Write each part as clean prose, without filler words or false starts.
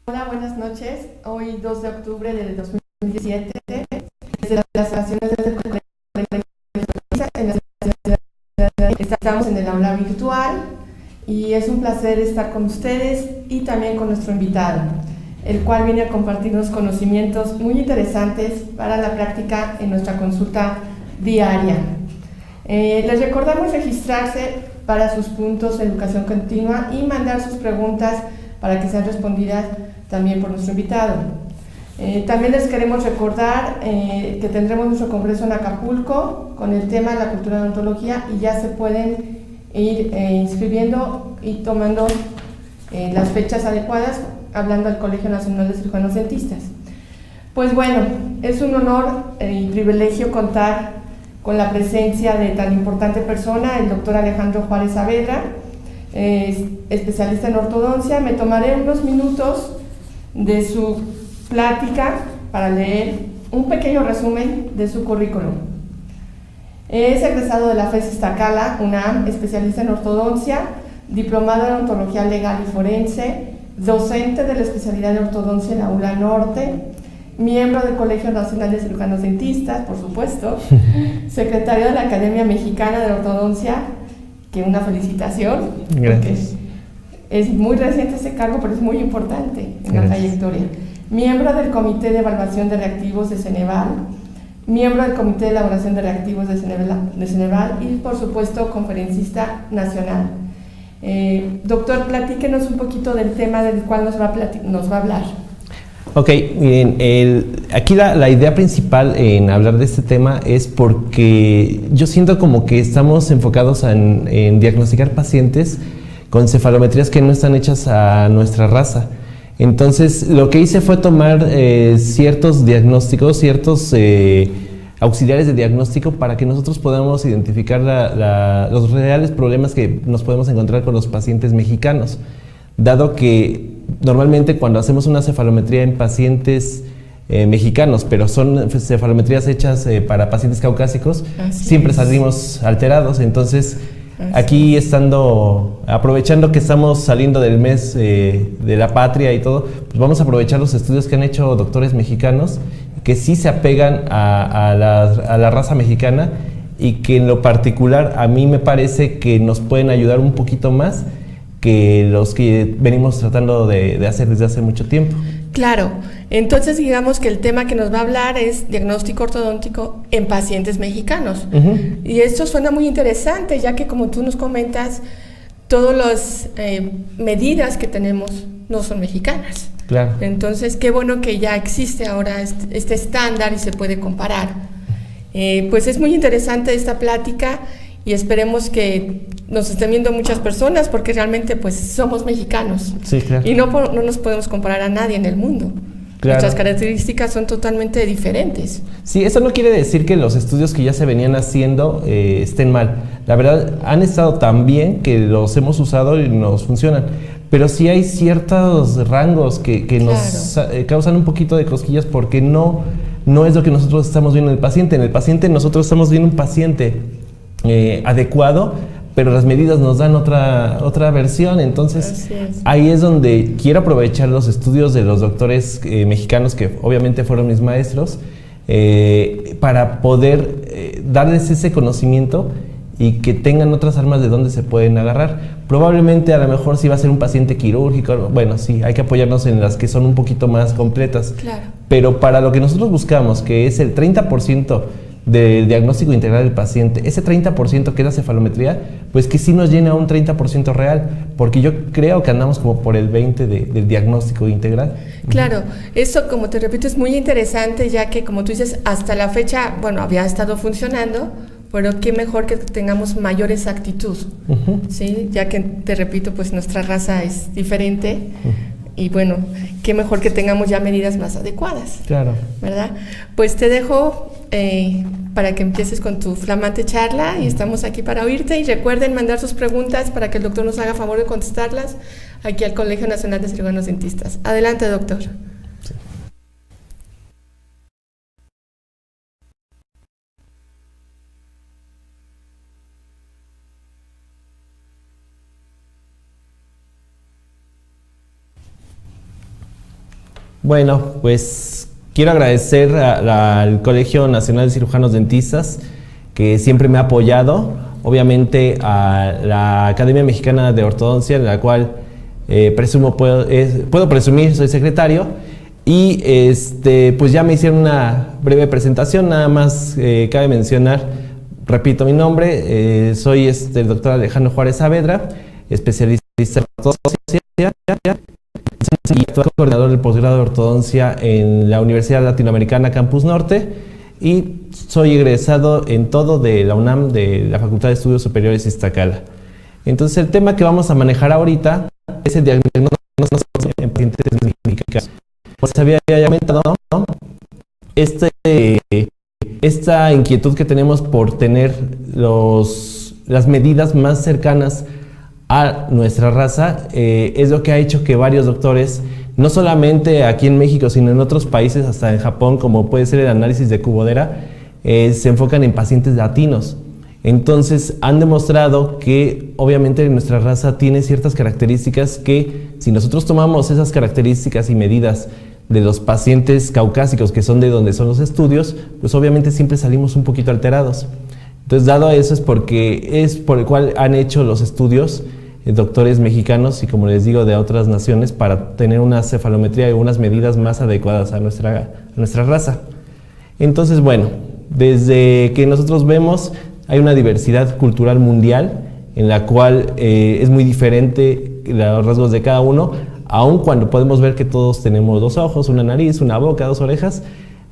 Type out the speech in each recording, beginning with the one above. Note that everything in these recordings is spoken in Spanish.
Hola, buenas noches. Hoy 2 de octubre del 2017, desde las instalaciones del Colegio en la ciudad de estamos en el aula virtual y es un placer estar con ustedes y también con nuestro invitado, el cual viene a compartirnos conocimientos muy interesantes para la práctica en nuestra consulta diaria. Les recordamos registrarse para sus puntos de educación continua y mandar sus preguntas para que sean respondidas también por nuestro invitado. También les queremos recordar que tendremos nuestro congreso en Acapulco con el tema de la cultura de la odontología y ya se pueden ir inscribiendo y tomando las fechas adecuadas, hablando al Colegio Nacional de Cirujanos Dentistas. Pues bueno, es un honor y privilegio contar con la presencia de tan importante persona, el doctor Alejandro Juárez Saavedra, especialista en ortodoncia. Me tomaré unos minutos de su plática para leer un pequeño resumen de su currículum. Es egresado de la FES Iztacala, UNAM, especialista en ortodoncia, diplomado en odontología legal y forense, docente de la especialidad de ortodoncia en la ULA Norte, miembro del Colegio Nacional de Cirujanos Dentistas, por supuesto, secretario de la Academia Mexicana de Ortodoncia, que una felicitación. Gracias. Es muy reciente ese cargo, pero es muy importante en Gracias. la trayectoria. Miembro del Comité de Evaluación de Reactivos de Ceneval, miembro del Comité de Elaboración de Reactivos de Ceneval y, por supuesto, conferencista nacional. Doctor, platíquenos un poquito del tema del cual nos va a hablar. Ok, miren, aquí la idea principal en hablar de este tema es porque yo siento como que estamos enfocados en diagnosticar pacientes con cefalometrías que no están hechas a nuestra raza. Entonces, lo que hice fue tomar ciertos diagnósticos, ciertos auxiliares de diagnóstico para que nosotros podamos identificar los reales problemas que nos podemos encontrar con los pacientes mexicanos, dado que normalmente cuando hacemos una cefalometría en pacientes mexicanos, pero son cefalometrías hechas para pacientes caucásicos, siempre salimos alterados. Entonces, aquí aprovechando que estamos saliendo del mes de la patria y todo, pues vamos a aprovechar los estudios que han hecho doctores mexicanos que sí se apegan a la raza mexicana y que en lo particular a mí me parece que nos pueden ayudar un poquito más que los que venimos tratando de hacer desde hace mucho tiempo. Claro, entonces digamos que el tema que nos va a hablar es diagnóstico ortodóntico en pacientes mexicanos. Y esto suena muy interesante, ya que como tú nos comentas, todas las medidas que tenemos no son mexicanas. Claro. Entonces, qué bueno que ya existe ahora este estándar y se puede comparar. Pues es muy interesante esta plática y esperemos que nos estén viendo muchas personas porque realmente pues somos mexicanos. Sí, claro. Y no nos podemos comparar a nadie en el mundo. Claro. Nuestras características son totalmente diferentes. Sí, eso no quiere decir que los estudios que ya se venían haciendo estén mal. La verdad, han estado tan bien que los hemos usado y nos funcionan. Pero sí hay ciertos rangos que claro, nos causan un poquito de cosquillas porque no es lo que nosotros estamos viendo en el paciente. En el paciente nosotros estamos viendo un paciente adecuado, pero las medidas nos dan otra versión. Entonces ahí es donde quiero aprovechar los estudios de los doctores mexicanos, que obviamente fueron mis maestros, para poder darles ese conocimiento y que tengan otras armas de donde se pueden agarrar. Probablemente a lo mejor si va a ser un paciente quirúrgico, bueno, sí, hay que apoyarnos en las que son un poquito más completas. Claro. Pero para lo que nosotros buscamos, que es el 30% del diagnóstico integral del paciente, ese 30% que es la cefalometría, pues que sí nos llena un 30% real, porque yo creo que andamos como por el 20% del diagnóstico integral. Claro, eso, como te repito, es muy interesante, ya que, como tú dices, hasta la fecha, bueno, había estado funcionando, pero qué mejor que tengamos mayor exactitud, ¿sí? Ya que, te repito, pues nuestra raza es diferente. Y bueno, qué mejor que tengamos ya medidas más adecuadas. Claro. ¿Verdad? Pues te dejo para que empieces con tu flamante charla y estamos aquí para oírte. Y recuerden mandar sus preguntas para que el doctor nos haga favor de contestarlas aquí al Colegio Nacional de Cirujanos Dentistas. Adelante, doctor. Sí. Bueno, pues quiero agradecer al Colegio Nacional de Cirujanos Dentistas, que siempre me ha apoyado, obviamente a la Academia Mexicana de Ortodoncia, en la cual puedo presumir, soy secretario, y pues ya me hicieron una breve presentación, nada más cabe mencionar, repito mi nombre, soy el doctor Alejandro Juárez Saavedra, especialista en ortodoncia y actual coordinador del posgrado de ortodoncia en la Universidad Latinoamericana Campus Norte, y soy egresado en todo de la UNAM, de la Facultad de Estudios Superiores Iztacala. Entonces el tema que vamos a manejar ahorita es el diagnóstico en pacientes mexicanos. Pues había ya comentado, ¿no? Esta inquietud que tenemos por tener las medidas más cercanas a nuestra raza es lo que ha hecho que varios doctores, no solamente aquí en México, sino en otros países, hasta en Japón, como puede ser el análisis de Kubodera, se enfocan en pacientes latinos. Entonces han demostrado que obviamente nuestra raza tiene ciertas características que, si nosotros tomamos esas características y medidas de los pacientes caucásicos, que son de donde son los estudios, pues obviamente siempre salimos un poquito alterados. Entonces, dado eso, es porque es por el cual han hecho los estudios doctores mexicanos y, como les digo, de otras naciones, para tener una cefalometría y unas medidas más adecuadas a nuestra raza. Entonces, bueno, desde que nosotros vemos, hay una diversidad cultural mundial en la cual es muy diferente los rasgos de cada uno, aun cuando podemos ver que todos tenemos 2 ojos, una nariz, una boca, 2 orejas.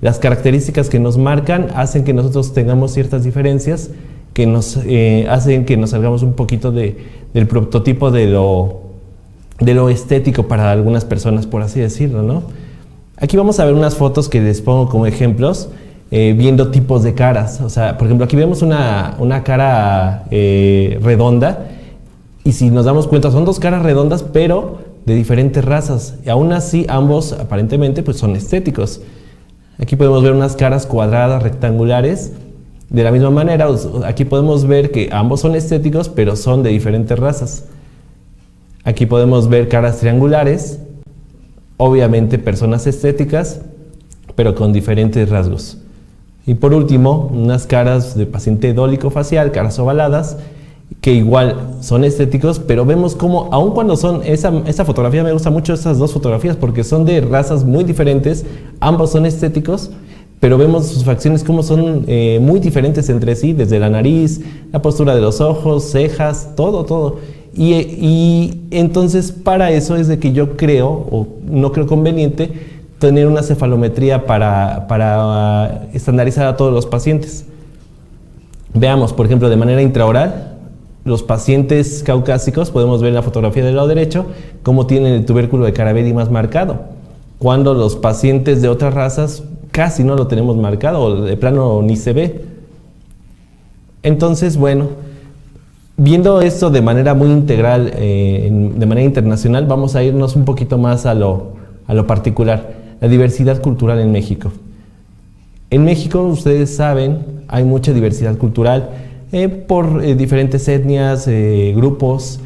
Las características que nos marcan hacen que nosotros tengamos ciertas diferencias que nos hacen que nos salgamos un poquito del prototipo de lo estético para algunas personas, por así decirlo, ¿no? Aquí vamos a ver unas fotos que les pongo como ejemplos, viendo tipos de caras. O sea, por ejemplo, aquí vemos una cara redonda, y si nos damos cuenta son 2 caras redondas, pero de diferentes razas, y aún así ambos aparentemente pues son estéticos. Aquí podemos ver unas caras cuadradas, rectangulares. De la misma manera, aquí podemos ver que ambos son estéticos, pero son de diferentes razas. Aquí podemos ver caras triangulares, obviamente personas estéticas, pero con diferentes rasgos. Y por último, unas caras de paciente dólico-facial, caras ovaladas, que igual son estéticos, pero vemos como, aun cuando son, esa fotografía, me gusta mucho estas 2 fotografías, porque son de razas muy diferentes, ambos son estéticos, pero vemos sus facciones como son muy diferentes entre sí, desde la nariz, la postura de los ojos, cejas, todo. Y entonces, para eso es de que yo creo, o no creo conveniente, tener una cefalometría para estandarizar a todos los pacientes. Veamos, por ejemplo, de manera intraoral, los pacientes caucásicos, podemos ver en la fotografía del lado derecho cómo tienen el tubérculo de Carabelli más marcado, cuando los pacientes de otras razas casi no lo tenemos marcado, o de plano ni se ve. Entonces, bueno, viendo esto de manera muy integral, de manera internacional, vamos a irnos un poquito más a lo particular, la diversidad cultural en México. En México, ustedes saben, hay mucha diversidad cultural, por diferentes etnias, grupos,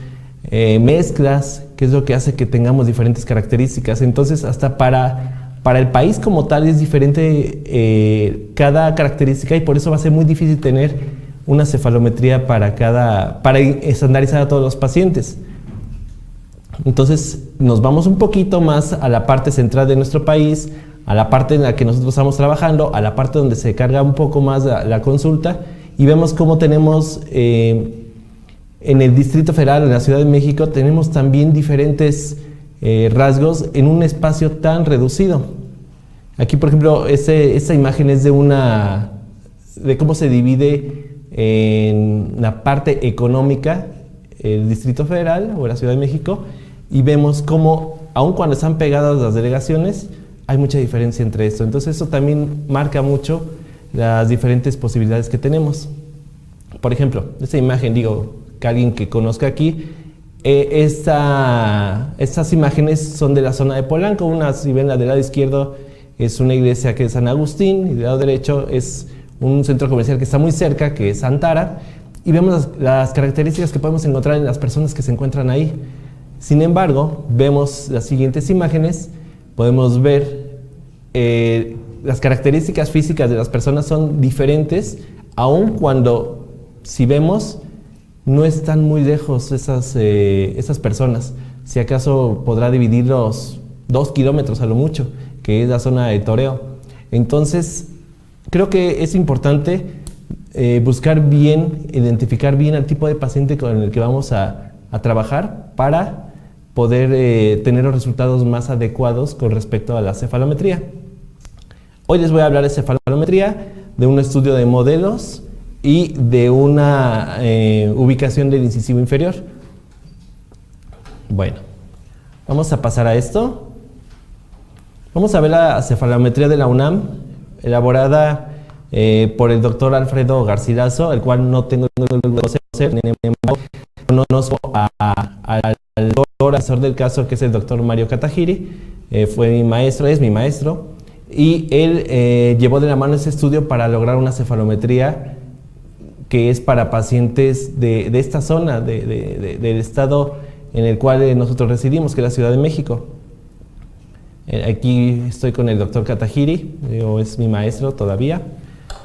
mezclas, que es lo que hace que tengamos diferentes características. Entonces, hasta para el país como tal es diferente cada característica, y por eso va a ser muy difícil tener una cefalometría para estandarizar a todos los pacientes. Entonces, nos vamos un poquito más a la parte central de nuestro país, a la parte en la que nosotros estamos trabajando, a la parte donde se carga un poco más la consulta, y vemos cómo tenemos en el Distrito Federal, en la Ciudad de México, tenemos también diferentes rasgos en un espacio tan reducido. Aquí, por ejemplo, esta imagen es de cómo se divide en la parte económica el Distrito Federal o la Ciudad de México, y vemos cómo, aun cuando están pegadas las delegaciones, hay mucha diferencia entre esto. Entonces eso también marca mucho las diferentes posibilidades que tenemos. Por ejemplo, esta imagen, que alguien que conozca aquí, estas imágenes son de la zona de Polanco. Una, si ven la del lado izquierdo, es una iglesia que es San Agustín, y del lado derecho es un centro comercial que está muy cerca, que es Antara, y vemos las características que podemos encontrar en las personas que se encuentran ahí. Sin embargo, vemos las siguientes imágenes podemos ver las características físicas de las personas son diferentes, aun cuando, si vemos, no están muy lejos esas personas. Si acaso podrá dividirlos 2 kilómetros a lo mucho, que es la zona de toreo. Entonces, creo que es importante buscar bien, identificar bien al tipo de paciente con el que vamos a trabajar para poder tener los resultados más adecuados con respecto a la cefalometría. Hoy les voy a hablar de cefalometría, de un estudio de modelos y de una ubicación del incisivo inferior. Bueno, vamos a pasar a esto. Vamos a ver la cefalometría de la UNAM, elaborada por el doctor Alfredo Garcilaso, el cual no tengo el gusto de conocer, conozco al doctor asesor del caso, que es el doctor Mario Katahiri, fue mi maestro, es mi maestro, y él llevó de la mano ese estudio para lograr una cefalometría que es para pacientes de esta zona, del estado en el cual nosotros residimos, que es la Ciudad de México. Aquí estoy con el doctor Katahiri, es mi maestro todavía,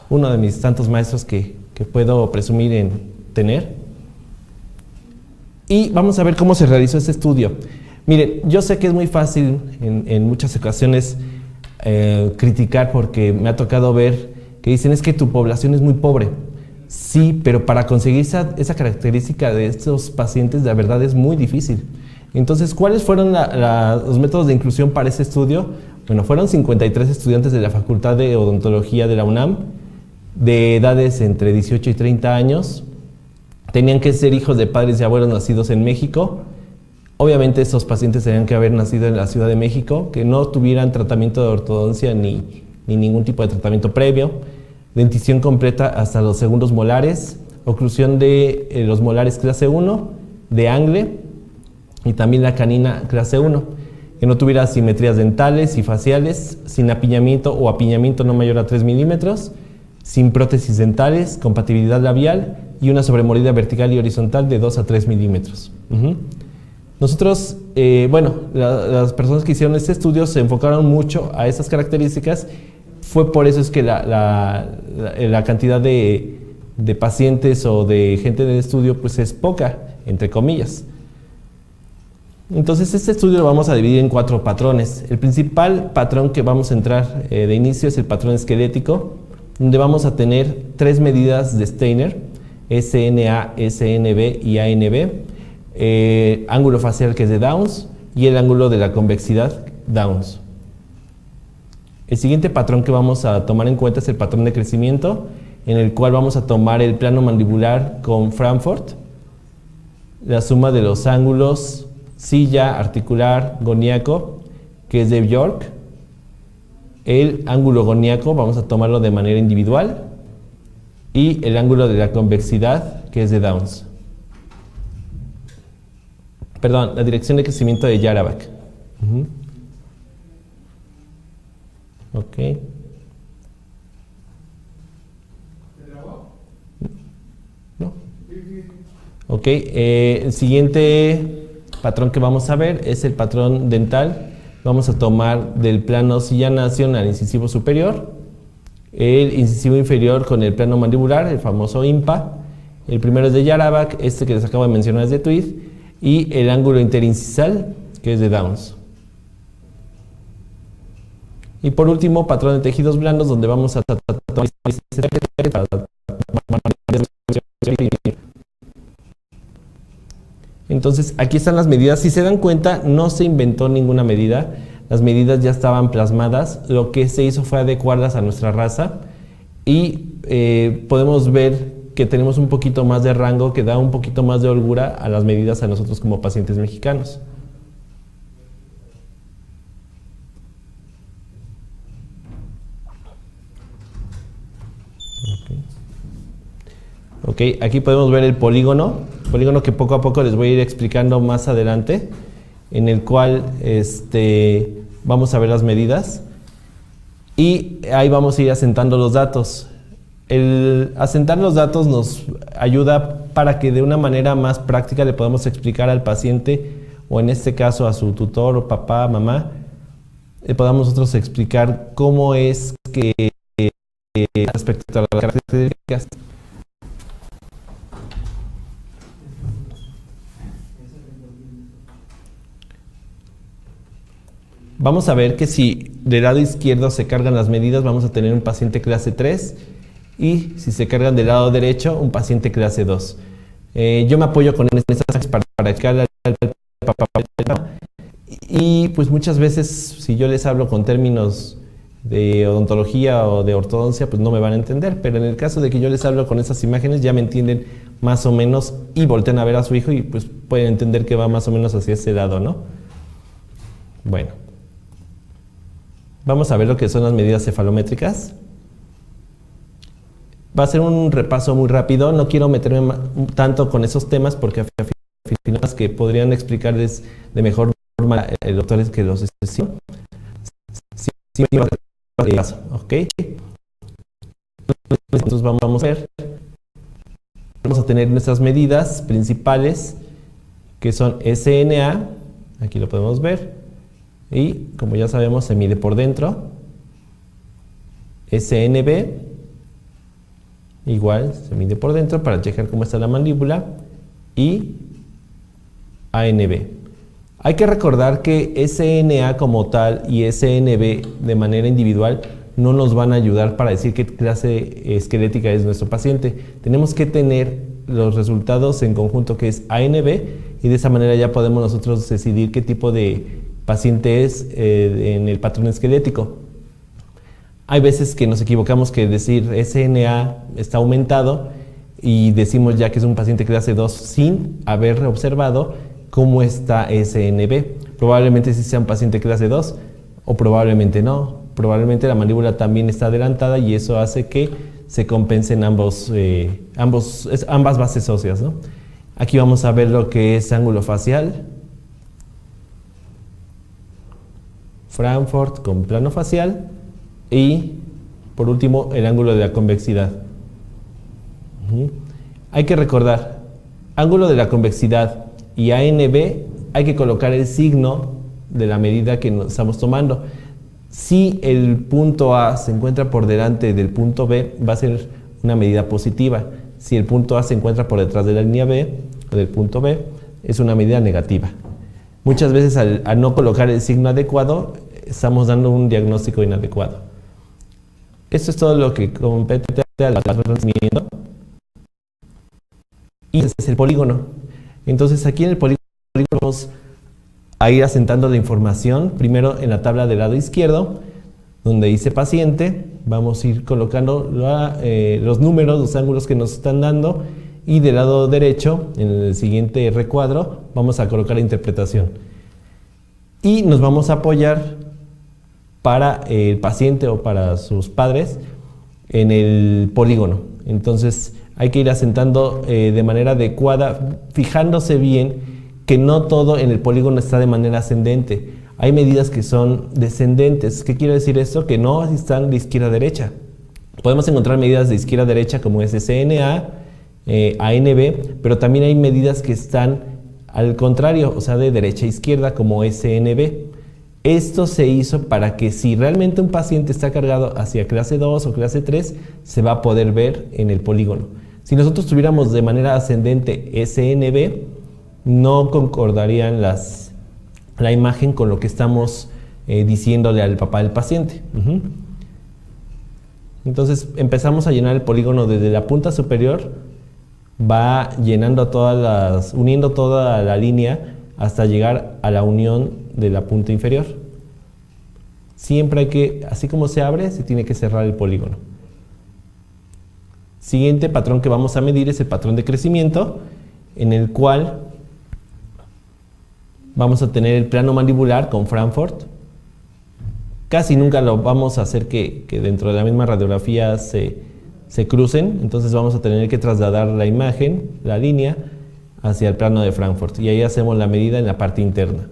uno de mis tantos maestros que puedo presumir en tener. Y vamos a ver cómo se realizó este estudio. Miren, yo sé que es muy fácil en muchas ocasiones criticar, porque me ha tocado ver que dicen es que tu población es muy pobre. Sí, pero para conseguir esa característica de estos pacientes, la verdad es muy difícil. Entonces, ¿cuáles fueron los métodos de inclusión para ese estudio? Bueno, fueron 53 estudiantes de la Facultad de Odontología de la UNAM, de edades entre 18 y 30 años. Tenían que ser hijos de padres y abuelos nacidos en México. Obviamente, esos pacientes tenían que haber nacido en la Ciudad de México, que no tuvieran tratamiento de ortodoncia ni ningún tipo de tratamiento previo, dentición completa hasta los segundos molares, oclusión de los molares clase 1, de angle, y también la canina clase 1, que no tuviera asimetrías dentales y faciales, sin apiñamiento o apiñamiento no mayor a 3 milímetros, sin prótesis dentales, compatibilidad labial y una sobremordida vertical y horizontal de 2 a 3 milímetros. Nosotros, las personas que hicieron este estudio se enfocaron mucho a esas características. Fue por eso es que la cantidad de pacientes o de gente del estudio pues es poca, entre comillas. Entonces, este estudio lo vamos a dividir en 4 patrones. El principal patrón que vamos a entrar de inicio es el patrón esquelético, donde vamos a tener 3 medidas de Steiner, SNA, SNB y ANB, ángulo facial, que es de Downs, y el ángulo de la convexidad, Downs. El siguiente patrón que vamos a tomar en cuenta es el patrón de crecimiento, en el cual vamos a tomar el plano mandibular con Frankfurt, la suma de los ángulos silla, articular, goniaco, que es de Bjork. El ángulo goniaco vamos a tomarlo de manera individual, y el ángulo de la convexidad, que es de Downs. Perdón, la dirección de crecimiento de Yarabak. Ok. ¿No? Ok, el siguiente patrón que vamos a ver es el patrón dental. Vamos a tomar del plano silla nación al incisivo superior, el incisivo inferior con el plano mandibular, el famoso IMPA. El primero es de Yarabak, este que les acabo de mencionar es de Tweed, y el ángulo interincisal, que es de Downs. Y por último, patrón de tejidos blandos, donde vamos a tratar. Entonces, aquí están las medidas. Si se dan cuenta, no se inventó ninguna medida. Las medidas ya estaban plasmadas. Lo que se hizo fue adecuarlas a nuestra raza. Y podemos ver que tenemos un poquito más de rango, que da un poquito más de holgura a las medidas a nosotros como pacientes mexicanos. Ok, aquí podemos ver el polígono que poco a poco les voy a ir explicando más adelante, en el cual vamos a ver las medidas y ahí vamos a ir asentando los datos. El asentar los datos nos ayuda para que de una manera más práctica le podamos explicar al paciente, o en este caso a su tutor o papá, mamá, podamos nosotros explicar cómo es que respecto a las características. Vamos a ver que si del lado izquierdo se cargan las medidas, vamos a tener un paciente clase 3 y si se cargan del lado derecho, un paciente clase 2. Yo me apoyo con estas para que al papá. Y pues muchas veces si yo les hablo con términos de odontología o de ortodoncia, pues no me van a entender, pero en el caso de que yo les hablo con esas imágenes ya me entienden más o menos y voltean a ver a su hijo y pues pueden entender que va más o menos hacia ese lado, ¿no? Bueno, vamos a ver lo que son las medidas cefalométricas. Va a ser un repaso muy rápido, no quiero meterme tanto con esos temas porque al final las que podrían explicarles de mejor forma doctores que los hicieron. ¿Ok? Entonces vamos a ver. Vamos a tener nuestras medidas principales que son SNA, aquí lo podemos ver, y como ya sabemos se mide por dentro. SNB, igual se mide por dentro para checar cómo está la mandíbula, y ANB. Hay que recordar que SNA como tal y SNB de manera individual no nos van a ayudar para decir qué clase esquelética es nuestro paciente. Tenemos que tener los resultados en conjunto, que es ANB, y de esa manera ya podemos nosotros decidir qué tipo de paciente es en el patrón esquelético. Hay veces que nos equivocamos que decir SNA está aumentado y decimos ya que es un paciente clase 2 sin haber observado cómo está SNB. Probablemente sí sea un paciente clase 2 o probablemente no. Probablemente la mandíbula también está adelantada y eso hace que se compensen ambas bases óseas, ¿no? Aquí vamos a ver lo que es ángulo facial. Frankfurt con plano facial. Y por último el ángulo de la convexidad. Hay que recordar, ángulo de la convexidad y ANB, hay que colocar el signo de la medida que nos estamos tomando. Si el punto A se encuentra por delante del punto B, va a ser una medida positiva. Si el punto A se encuentra por detrás de la línea B o del punto B, es una medida negativa. Muchas veces al no colocar el signo adecuado, estamos dando un diagnóstico inadecuado. Esto es todo lo que compete al reconocimiento. Y ese es el polígono. Entonces aquí en el polígono vamos a ir asentando la información. Primero en la tabla del lado izquierdo, donde dice paciente, vamos a ir colocando los números, los ángulos que nos están dando. Y del lado derecho, en el siguiente recuadro, vamos a colocar la interpretación. Y nos vamos a apoyar para el paciente o para sus padres en el polígono. Entonces hay que ir asentando de manera adecuada, fijándose bien que no todo en el polígono está de manera ascendente. Hay medidas que son descendentes. ¿Qué quiere decir esto? Que no están de izquierda a derecha. Podemos encontrar medidas de izquierda a derecha como es SNA, ANB, pero también hay medidas que están al contrario, o sea, de derecha a izquierda como SNB. Esto se hizo para que si realmente un paciente está cargado hacia clase 2 o clase 3, se va a poder ver en el polígono. Si nosotros tuviéramos de manera ascendente SNB, no concordarían la imagen con lo que estamos diciéndole al papá del paciente. Entonces empezamos a llenar el polígono desde la punta superior, va llenando uniendo toda la línea hasta llegar a la unión de la punta inferior. Siempre hay que, así como se abre, se tiene que cerrar el polígono. Siguiente patrón que vamos a medir es el patrón de crecimiento, en el cual vamos a tener el plano mandibular con Frankfurt. Casi nunca lo vamos a hacer que dentro de la misma radiografía se crucen, entonces vamos a tener que trasladar la imagen, la línea, hacia el plano de Frankfurt y ahí hacemos la medida en la parte interna.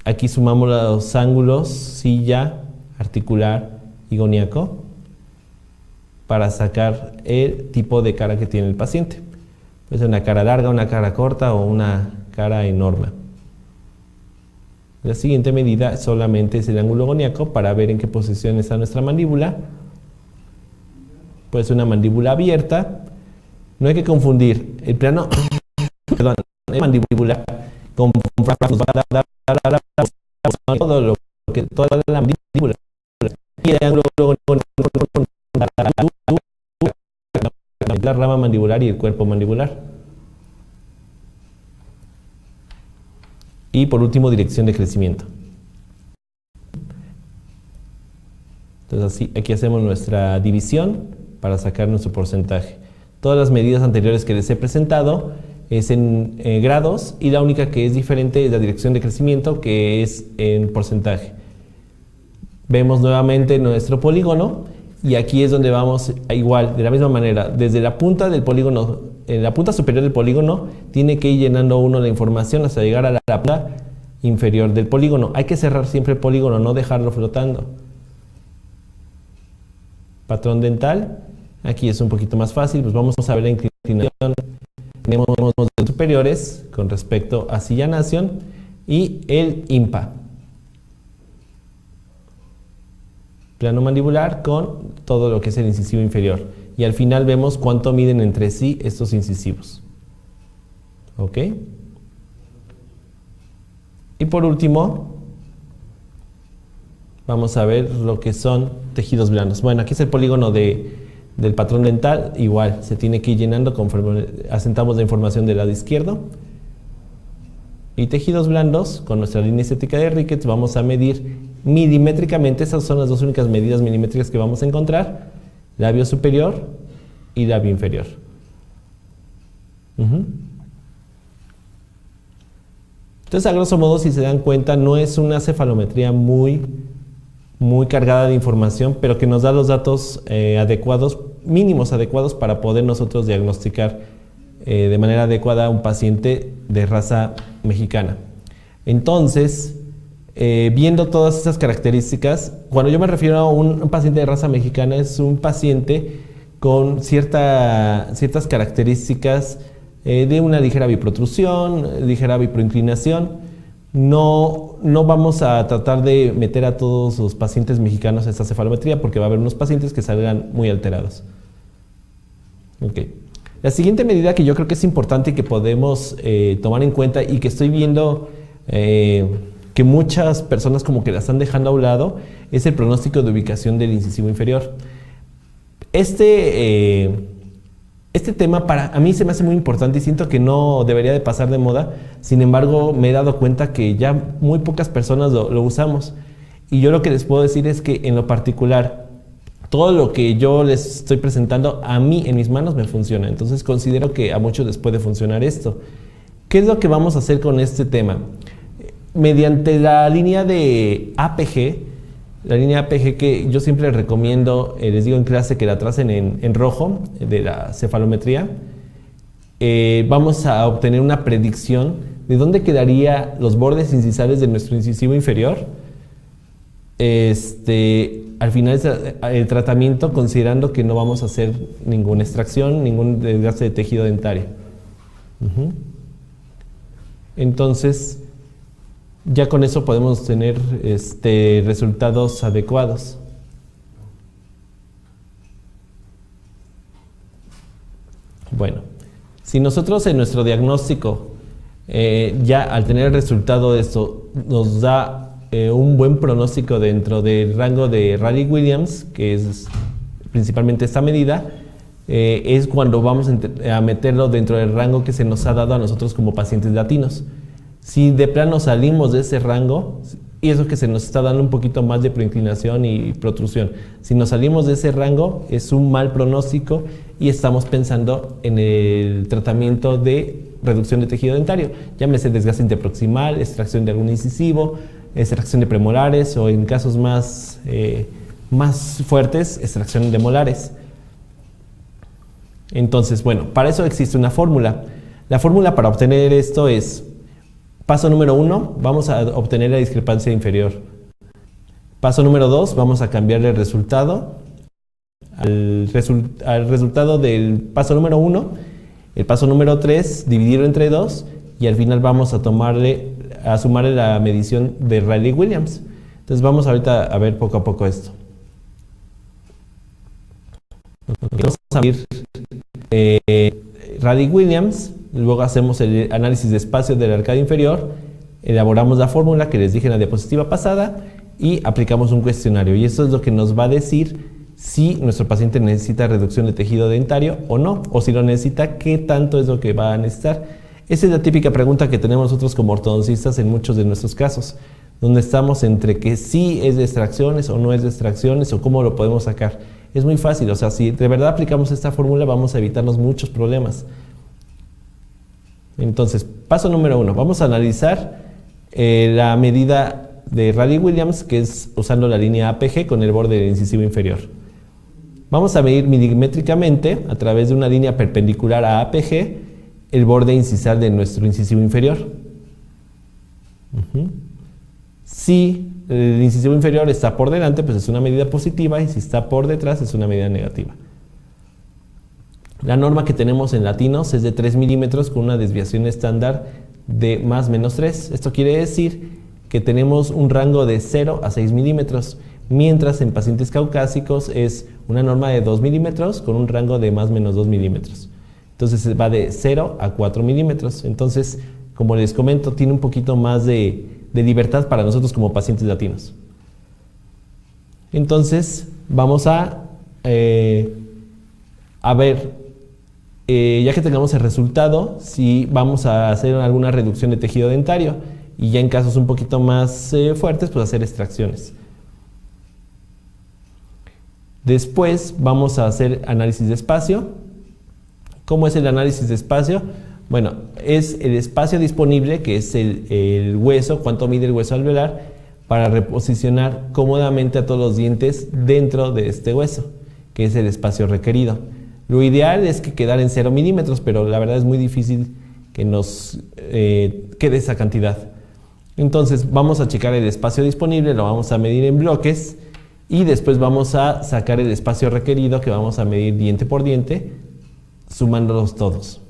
Aquí sumamos los ángulos silla, articular y goniaco para sacar el tipo de cara que tiene el paciente. Puede ser una cara larga, una cara corta o una cara enorme. La siguiente medida solamente es el ángulo agoníaco para ver en qué posición está nuestra mandíbula. Puede ser una mandíbula abierta. No hay que confundir el plano mandibular con todo lo que toda la mandíbula y el ángulo la rama mandibular y el cuerpo mandibular. Y por último, dirección de crecimiento. Entonces así, aquí hacemos nuestra división para sacar nuestro porcentaje. Todas las medidas anteriores que les he presentado es en grados, y la única que es diferente es la dirección de crecimiento, que es en porcentaje. Vemos nuevamente nuestro polígono, y aquí es donde vamos igual, de la misma manera, desde la punta del polígono, en la punta superior del polígono, tiene que ir llenando uno la información hasta llegar a la punta inferior del polígono. Hay que cerrar siempre el polígono, no dejarlo flotando. Patrón dental, aquí es un poquito más fácil, pues vamos a ver la inclinación. Tenemos los superiores con respecto a silla nación y el IMPA. Plano mandibular con todo lo que es el incisivo inferior. Y al final vemos cuánto miden entre sí estos incisivos. ¿Ok? Y por último, vamos a ver lo que son tejidos blandos. Bueno, aquí es el polígono del patrón dental. Igual, se tiene que ir llenando conforme asentamos la información del lado izquierdo. Y tejidos blandos, con nuestra línea estética de Ricketts, vamos a medir milimétricamente. Esas son las dos únicas medidas milimétricas que vamos a encontrar: labio superior y labio inferior. Entonces, a grosso modo, si se dan cuenta, no es una cefalometría muy cargada de información, pero que nos da los datos adecuados, mínimos adecuados, para poder nosotros diagnosticar de manera adecuada a un paciente de raza mexicana. Entonces, viendo todas esas características, cuando yo me refiero a un paciente de raza mexicana, es un paciente con ciertas características de una ligera biprotrusión, ligera biproinclinación. No vamos a tratar de meter a todos los pacientes mexicanos a esta cefalometría, porque va a haber unos pacientes que salgan muy alterados. Okay. La siguiente medida que yo creo que es importante y que podemos tomar en cuenta, y que estoy viendo que muchas personas como que la están dejando a un lado, es el pronóstico de ubicación del incisivo inferior. Este tema a mí se me hace muy importante y siento que no debería de pasar de moda. Sin embargo, me he dado cuenta que ya muy pocas personas lo usamos. Y yo lo que les puedo decir es que, en lo particular, todo lo que yo les estoy presentando, a mí en mis manos me funciona. Entonces considero que a muchos les puede funcionar esto. ¿Qué es lo que vamos a hacer con este tema? Mediante la línea de APG, la línea APG que yo siempre les recomiendo, les digo en clase que la tracen en rojo, de la cefalometría, vamos a obtener una predicción de dónde quedarían los bordes incisales de nuestro incisivo inferior al final el tratamiento, considerando que no vamos a hacer ninguna extracción, ningún desgaste de tejido dentario. Entonces, ya con eso podemos tener resultados adecuados. Bueno, si nosotros en nuestro diagnóstico, ya al tener el resultado de esto, nos da un buen pronóstico dentro del rango de Rayleigh-Williams, que es principalmente esta medida, es cuando vamos a meterlo dentro del rango que se nos ha dado a nosotros como pacientes latinos. Si de plano salimos de ese rango, y eso que se nos está dando un poquito más de proinclinación y protrusión, si nos salimos de ese rango, es un mal pronóstico y estamos pensando en el tratamiento de reducción de tejido dentario, llámese desgaste interproximal, extracción de algún incisivo, extracción de premolares, o en casos más fuertes, extracción de molares. Entonces, bueno, para eso existe una fórmula. La fórmula para obtener esto es: paso número 1, vamos a obtener la discrepancia inferior. Paso número 2, vamos a cambiarle el resultado al resultado del paso número 1. El paso número 3, dividirlo entre 2, y al final vamos a tomarle a sumar la medición de Rayleigh-Williams. Entonces vamos ahorita a ver poco a poco esto. Vamos a medir Rayleigh-Williams, luego hacemos el análisis de espacio de la arcada inferior, elaboramos la fórmula que les dije en la diapositiva pasada y aplicamos un cuestionario. Y eso es lo que nos va a decir si nuestro paciente necesita reducción de tejido dentario o no, o si lo necesita, qué tanto es lo que va a necesitar. Esa es la típica pregunta que tenemos nosotros como ortodoncistas en muchos de nuestros casos, donde estamos entre que sí es de extracciones o no es de extracciones o cómo lo podemos sacar. Es muy fácil, o sea, si de verdad aplicamos esta fórmula vamos a evitarnos muchos problemas. Entonces, paso número 1, vamos a analizar la medida de Rayleigh-Williams, que es usando la línea APG con el borde del incisivo inferior. Vamos a medir milimétricamente, a través de una línea perpendicular a APG, el borde incisal de nuestro incisivo inferior. Si el incisivo inferior está por delante, pues es una medida positiva, y si está por detrás es una medida negativa. La norma que tenemos en latinos es de 3 milímetros con una desviación estándar de más menos 3. Esto quiere decir que tenemos un rango de 0 a 6 milímetros, mientras en pacientes caucásicos es una norma de 2 milímetros con un rango de más menos 2 milímetros. Entonces va de 0 a 4 milímetros. Entonces, como les comento, tiene un poquito más de libertad para nosotros como pacientes latinos. Entonces, vamos a ver, ya que tengamos el resultado, si vamos a hacer alguna reducción de tejido dentario y ya en casos un poquito más fuertes, pues hacer extracciones. Después vamos a hacer análisis de espacio. ¿Cómo es el análisis de espacio? Bueno, es el espacio disponible, que es el hueso, cuánto mide el hueso alveolar, para reposicionar cómodamente a todos los dientes dentro de este hueso, que es el espacio requerido. Lo ideal es que quedara en 0 milímetros, pero la verdad es muy difícil que nos quede esa cantidad. Entonces vamos a checar el espacio disponible, lo vamos a medir en bloques y después vamos a sacar el espacio requerido, que vamos a medir diente por diente, sumándolos todos.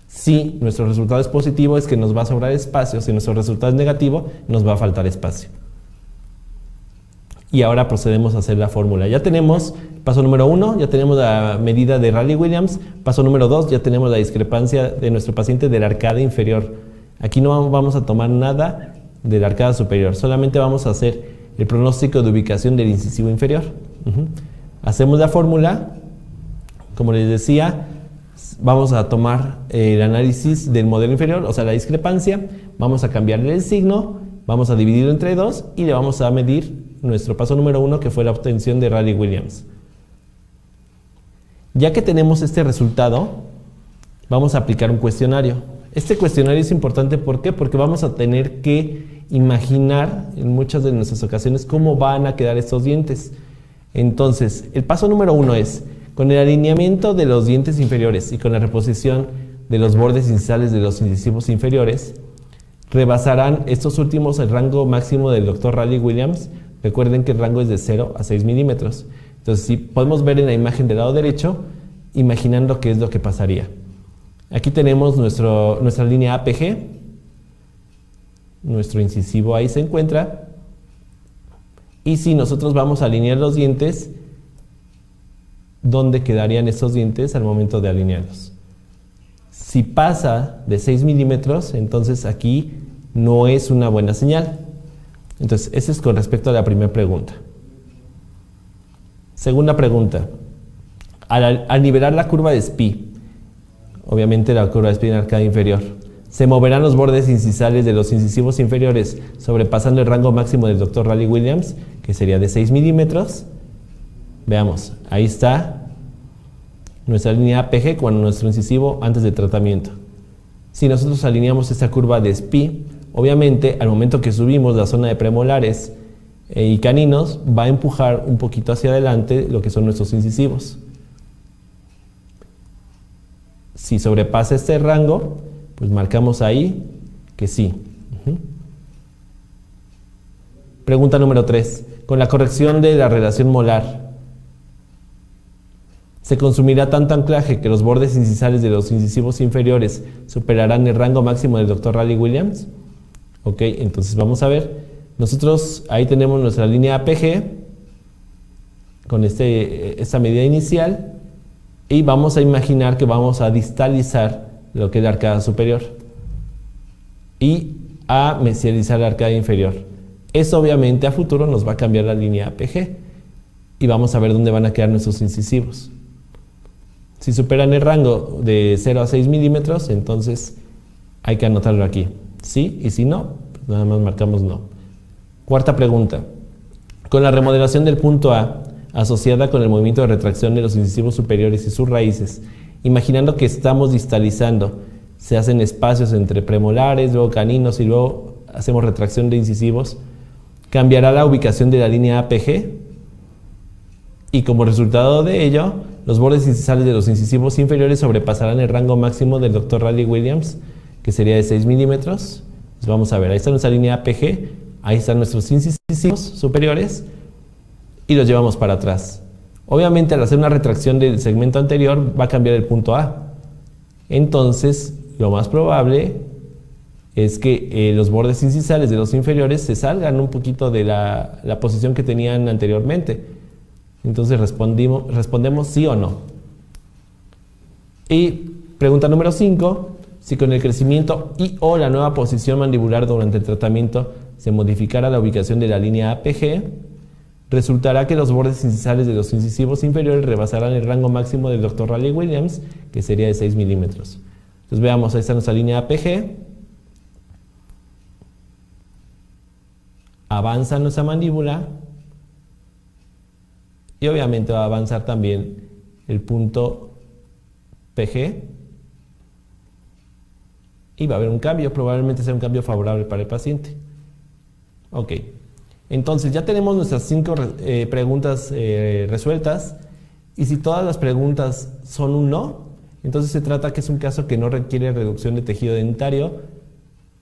Si nuestro resultado es positivo, es que nos va a sobrar espacio. Si nuestro resultado es negativo, nos va a faltar espacio. Y ahora procedemos a hacer la fórmula. Ya tenemos paso número 1, ya tenemos la medida de Rayleigh-Williams. Paso número 2, ya tenemos la discrepancia de nuestro paciente de la arcada inferior. Aquí no vamos a tomar nada de la arcada superior, solamente vamos a hacer el pronóstico de ubicación del incisivo inferior. Hacemos la fórmula, como les decía, vamos a tomar el análisis del modelo inferior, o sea, la discrepancia, vamos a cambiarle el signo, vamos a dividirlo entre 2 y le vamos a medir nuestro paso número 1, que fue la obtención de Rayleigh-Williams. Ya que tenemos este resultado, vamos a aplicar un cuestionario. Este cuestionario es importante, ¿por qué? Porque vamos a tener que imaginar en muchas de nuestras ocasiones cómo van a quedar estos dientes. Entonces, el paso número 1 es: con el alineamiento de los dientes inferiores y con la reposición de los bordes incisales de los incisivos inferiores, rebasarán estos últimos el rango máximo del Dr. Rayleigh-Williams. Recuerden que el rango es de 0 a 6 milímetros. Entonces, si podemos ver en la imagen del lado derecho, imaginando qué es lo que pasaría. Aquí tenemos nuestra línea APG, nuestro incisivo ahí se encuentra, y si nosotros vamos a alinear los dientes, ¿dónde quedarían estos dientes al momento de alinearlos? Si pasa de 6 milímetros, entonces aquí no es una buena señal. Entonces, eso es con respecto a la primera pregunta. Segunda pregunta: al nivelar la curva de SPI, obviamente la curva de SPI en la arcada inferior, ¿se moverán los bordes incisales de los incisivos inferiores sobrepasando el rango máximo del Dr. Rayleigh-Williams, que sería de 6 milímetros? Veamos, ahí está nuestra línea APG con nuestro incisivo antes del tratamiento. Si nosotros alineamos esta curva de SPI, obviamente al momento que subimos la zona de premolares y caninos, va a empujar un poquito hacia adelante lo que son nuestros incisivos. Si sobrepasa este rango, pues marcamos ahí que sí. Pregunta número 3. Con la corrección de la relación molar, ¿se consumirá tanto anclaje que los bordes incisales de los incisivos inferiores superarán el rango máximo del Dr. Rayleigh-Williams? Ok, entonces vamos a ver. Nosotros ahí tenemos nuestra línea APG con esta medida inicial y vamos a imaginar que vamos a distalizar lo que es la arcada superior y a mesializar la arcada inferior. Eso obviamente a futuro nos va a cambiar la línea APG y vamos a ver dónde van a quedar nuestros incisivos. Si superan el rango de 0 a 6 milímetros, entonces hay que anotarlo aquí. Sí, y si no, pues nada más marcamos no. Cuarta pregunta. Con la remodelación del punto A, asociada con el movimiento de retracción de los incisivos superiores y sus raíces, imaginando que estamos distalizando, se hacen espacios entre premolares, luego caninos y luego hacemos retracción de incisivos, cambiará la ubicación de la línea APG y como resultado de ello, los bordes incisales de los incisivos inferiores sobrepasarán el rango máximo del Dr. Rayleigh-Williams, que sería de 6 milímetros. Pues vamos a ver, ahí está nuestra línea APG, ahí están nuestros incisivos superiores y los llevamos para atrás. Obviamente al hacer una retracción del segmento anterior va a cambiar el punto A. Entonces lo más probable es que los bordes incisales de los inferiores se salgan un poquito de la posición que tenían anteriormente. Entonces respondemos sí o no. Y pregunta número 5, si con el crecimiento y o la nueva posición mandibular durante el tratamiento se modificara la ubicación de la línea APG, resultará que los bordes incisales de los incisivos inferiores rebasarán el rango máximo del Dr. Rayleigh-Williams, que sería de 6 milímetros. Entonces veamos, ahí está nuestra línea APG. Avanza nuestra mandíbula y obviamente va a avanzar también el punto PG y va a haber un cambio, probablemente sea un cambio favorable para el paciente. Ok, entonces ya tenemos nuestras 5 preguntas resueltas y si todas las preguntas son un no, entonces se trata que es un caso que no requiere reducción de tejido dentario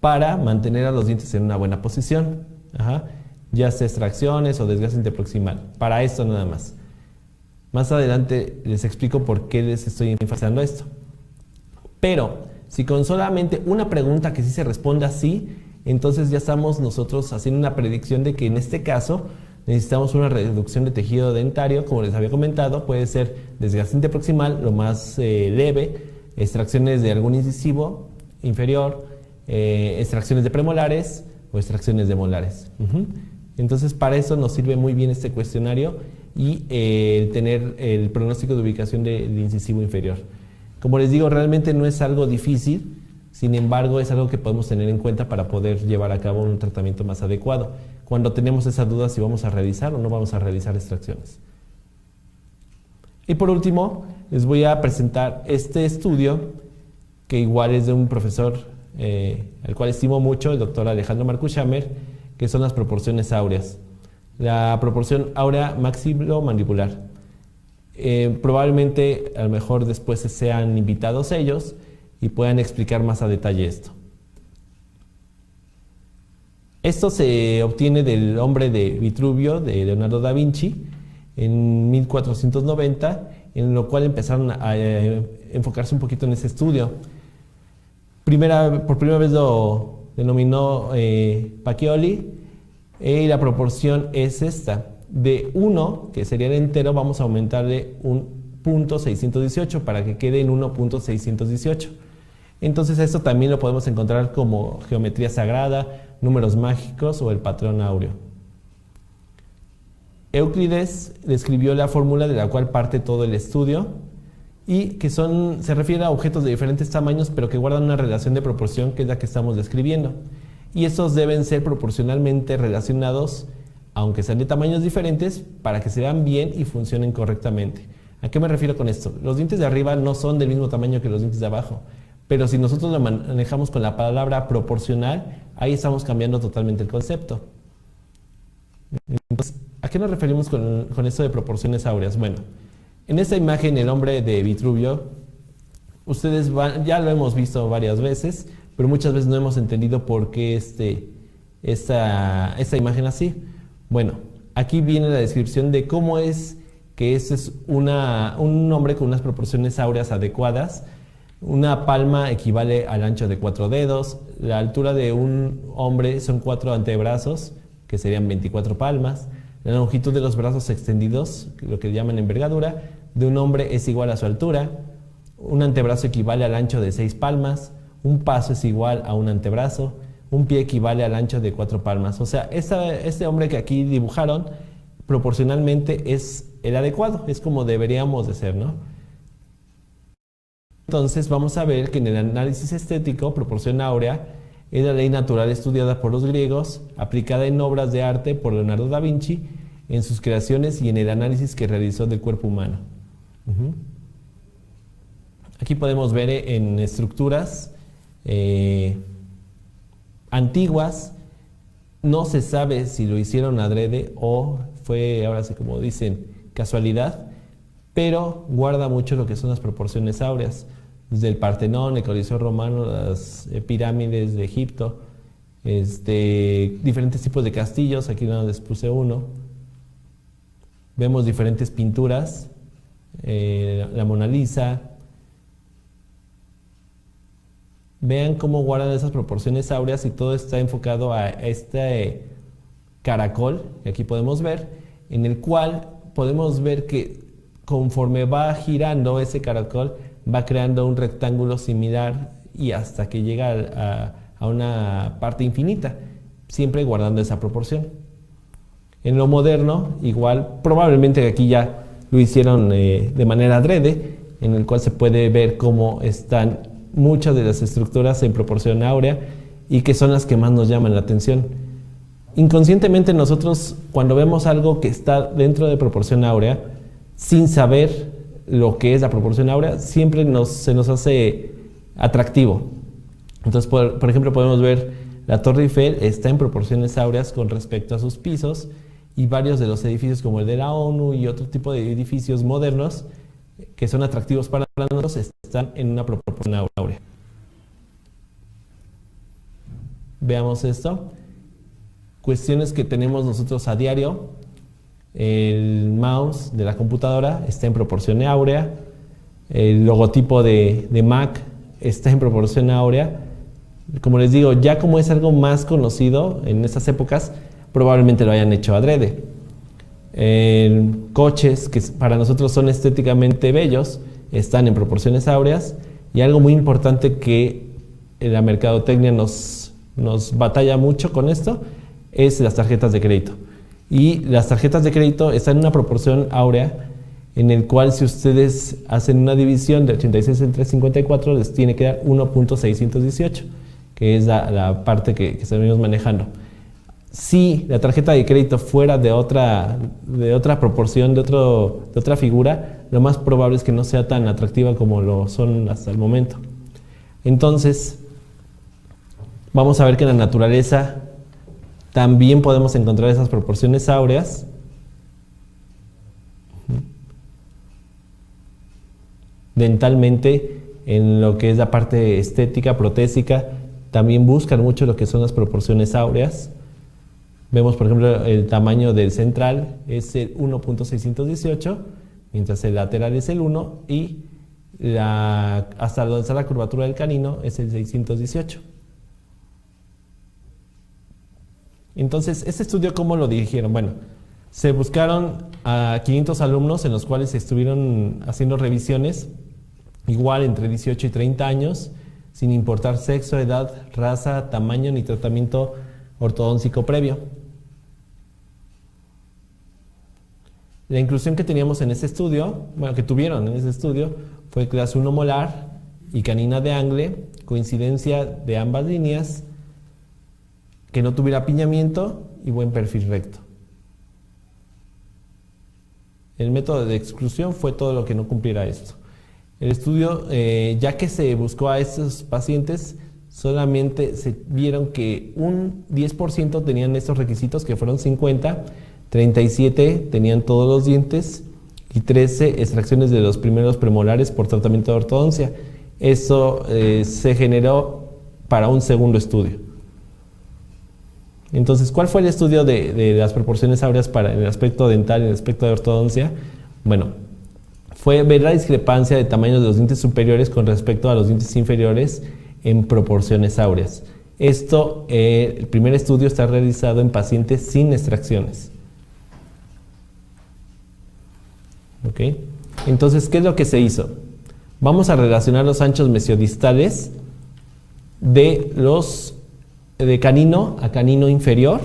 para mantener a los dientes en una buena posición. Ajá. Ya sea extracciones o desgaste interproximal, para esto nada más. Más adelante les explico por qué les estoy enfatizando esto. Pero si con solamente una pregunta que sí se responda sí, entonces ya estamos nosotros haciendo una predicción de que en este caso necesitamos una reducción de tejido dentario, como les había comentado, puede ser desgaste interproximal, lo más leve, extracciones de algún incisivo inferior, extracciones de premolares o extracciones de molares. Entonces para eso nos sirve muy bien este cuestionario y tener el pronóstico de ubicación del incisivo inferior. Como les digo, realmente no es algo difícil, sin embargo es algo que podemos tener en cuenta para poder llevar a cabo un tratamiento más adecuado cuando tenemos esa duda si vamos a realizar o no vamos a realizar extracciones. Y por último les voy a presentar este estudio que igual es de un profesor al cual estimo mucho, el doctor Alejandro Marcushammer, que son las proporciones áureas. La proporción áurea maxilomandibular. Probablemente a lo mejor después sean invitados ellos y puedan explicar más a detalle esto. Esto se obtiene del hombre de Vitruvio de Leonardo da Vinci en 1490, en lo cual empezaron a enfocarse un poquito en ese estudio. Por primera vez lo denominó Pacchioli y la proporción es esta. De 1, que sería el entero, vamos a aumentarle un punto 618 para que quede en 1.618. Entonces esto también lo podemos encontrar como geometría sagrada, números mágicos o el patrón áureo. Euclides describió la fórmula de la cual parte todo el estudio y que se refiere a objetos de diferentes tamaños pero que guardan una relación de proporción que es la que estamos describiendo. Y estos deben ser proporcionalmente relacionados, aunque sean de tamaños diferentes, para que se vean bien y funcionen correctamente. ¿A qué me refiero con esto? Los dientes de arriba no son del mismo tamaño que los dientes de abajo, pero si nosotros lo manejamos con la palabra proporcional, ahí estamos cambiando totalmente el concepto. Entonces, ¿a qué nos referimos con esto de proporciones áureas? Bueno, en esta imagen, el hombre de Vitruvio, ustedes ya lo hemos visto varias veces, pero muchas veces no hemos entendido por qué esta imagen así. Bueno, aquí viene la descripción de cómo es que este es un hombre con unas proporciones áureas adecuadas, Una palma equivale al ancho de 4 dedos. La altura de un hombre son 4 antebrazos, que serían 24 palmas. La longitud de los brazos extendidos, lo que llaman envergadura, de un hombre es igual a su altura. Un antebrazo equivale al ancho de 6 palmas. Un paso es igual a un antebrazo. Un pie equivale al ancho de 4 palmas. O sea, este hombre que aquí dibujaron proporcionalmente es el adecuado, es como deberíamos de ser, ¿no? Entonces vamos a ver que en el análisis estético, proporción áurea es la ley natural estudiada por los griegos, aplicada en obras de arte por Leonardo da Vinci, en sus creaciones y en el análisis que realizó del cuerpo humano. Aquí podemos ver en estructuras antiguas, no se sabe si lo hicieron adrede o fue, ahora sí como dicen, casualidad, pero guarda mucho lo que son las proporciones áureas, desde el Partenón, el Coliseo Romano, las pirámides de Egipto, diferentes tipos de castillos, aquí nada les puse uno. Vemos diferentes pinturas, la Mona Lisa. Vean cómo guardan esas proporciones áureas y todo está enfocado a este caracol que aquí podemos ver, en el cual podemos ver que conforme va girando ese caracol va creando un rectángulo similar y hasta que llega a una parte infinita, siempre guardando esa proporción. En lo moderno, igual, probablemente aquí ya lo hicieron de manera adrede, en el cual se puede ver cómo están muchas de las estructuras en proporción áurea y que son las que más nos llaman la atención. Inconscientemente nosotros, cuando vemos algo que está dentro de proporción áurea, sin saber lo que es la proporción áurea, siempre se nos hace atractivo. Entonces, por ejemplo, podemos ver la Torre Eiffel está en proporciones áureas con respecto a sus pisos, y varios de los edificios como el de la ONU y otro tipo de edificios modernos que son atractivos para nosotros están en una proporción áurea. Veamos esto. Cuestiones que tenemos nosotros a diario. El mouse de la computadora está en proporción áurea. El logotipo de Mac está en proporción áurea. Como les digo, ya como es algo más conocido en estas épocas, probablemente lo hayan hecho adrede. Coches que para nosotros son estéticamente bellos están en proporciones áureas, y algo muy importante que la mercadotecnia nos batalla mucho con esto es las tarjetas de crédito. Y las tarjetas de crédito están en una proporción áurea en el cual, si ustedes hacen una división de 86 entre 54, les tiene que dar 1.618, que es la parte que estamos manejando. Si la tarjeta de crédito fuera de otra proporción, de otra figura, lo más probable es que no sea tan atractiva como lo son hasta el momento. Entonces, vamos a ver que en la naturaleza también podemos encontrar esas proporciones áureas. Dentalmente, en lo que es la parte estética, protésica, también buscan mucho lo que son las proporciones áureas. Vemos, por ejemplo, el tamaño del central es el 1.618, mientras el lateral es el 1, y hasta donde está la curvatura del canino es el 618. Entonces, este estudio, ¿cómo lo dirigieron? Bueno, se buscaron a 500 alumnos en los cuales se estuvieron haciendo revisiones, igual entre 18 y 30 años, sin importar sexo, edad, raza, tamaño ni tratamiento ortodóntico previo. La inclusión que teníamos en ese estudio, que tuvieron en ese estudio, fue clase 1 molar y canina de angle, coincidencia de ambas líneas, que no tuviera apiñamiento y buen perfil recto. El método de exclusión fue todo lo que no cumpliera esto. El estudio, ya que se buscó a estos pacientes, solamente se vieron que un 10% tenían estos requisitos, que fueron 50, 37 tenían todos los dientes y 13 extracciones de los primeros premolares por tratamiento de ortodoncia. Eso se generó para un segundo estudio. Entonces, ¿cuál fue el estudio de las proporciones áureas para el aspecto dental y el aspecto de ortodoncia? Bueno, fue ver la discrepancia de tamaño de los dientes superiores con respecto a los dientes inferiores en proporciones áureas. Esto, el primer estudio está realizado en pacientes sin extracciones. ¿Ok? Entonces, ¿qué es lo que se hizo? Vamos a relacionar los anchos mesiodistales de canino a canino inferior.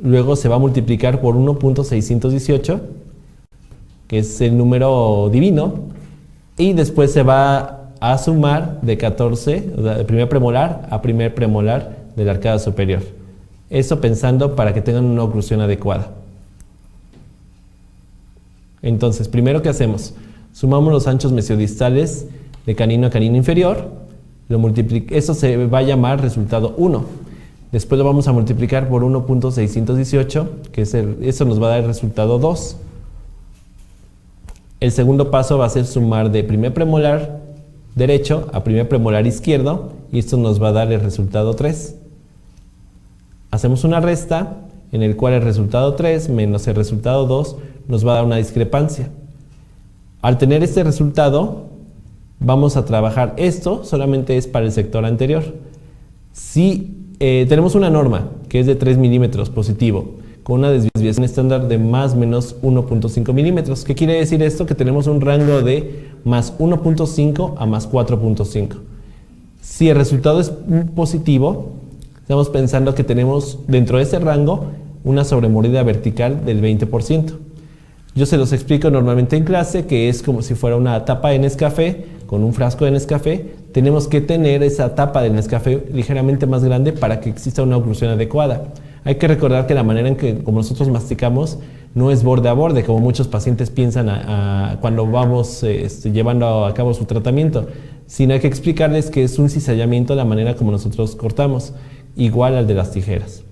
Luego se va a multiplicar por 1.618, que es el número divino, y después se va a sumar de 14, o sea, de primer premolar a primer premolar de la arcada superior. Eso pensando para que tengan una oclusión adecuada. Entonces, primero, ¿qué hacemos? Sumamos los anchos mesiodistales de canino a canino inferior, eso se va a llamar resultado 1. Después lo vamos a multiplicar por 1.618, que eso nos va a dar el resultado 2. El segundo paso va a ser sumar de primer premolar derecho a primer premolar izquierdo, y esto nos va a dar el resultado 3. Hacemos una resta en el cual el resultado 3 menos el resultado 2 nos va a dar una discrepancia. Al tener este resultado, vamos a trabajar esto, solamente es para el sector anterior. Si tenemos una norma que es de 3 milímetros positivo, con una desviación estándar de más o menos 1.5 milímetros. ¿Qué quiere decir esto? Que tenemos un rango de más 1.5 a más 4.5. Si el resultado es positivo, estamos pensando que tenemos dentro de ese rango una sobremordida vertical del 20%. Yo se los explico normalmente en clase, que es como si fuera una tapa de Nescafé con un frasco de Nescafé. Tenemos que tener esa tapa de Nescafé ligeramente más grande para que exista una oclusión adecuada. Hay que recordar que la manera en que como nosotros masticamos no es borde a borde, como muchos pacientes piensan cuando vamos llevando a cabo su tratamiento, sino hay que explicarles que es un cizallamiento la manera como nosotros cortamos, igual al de las tijeras.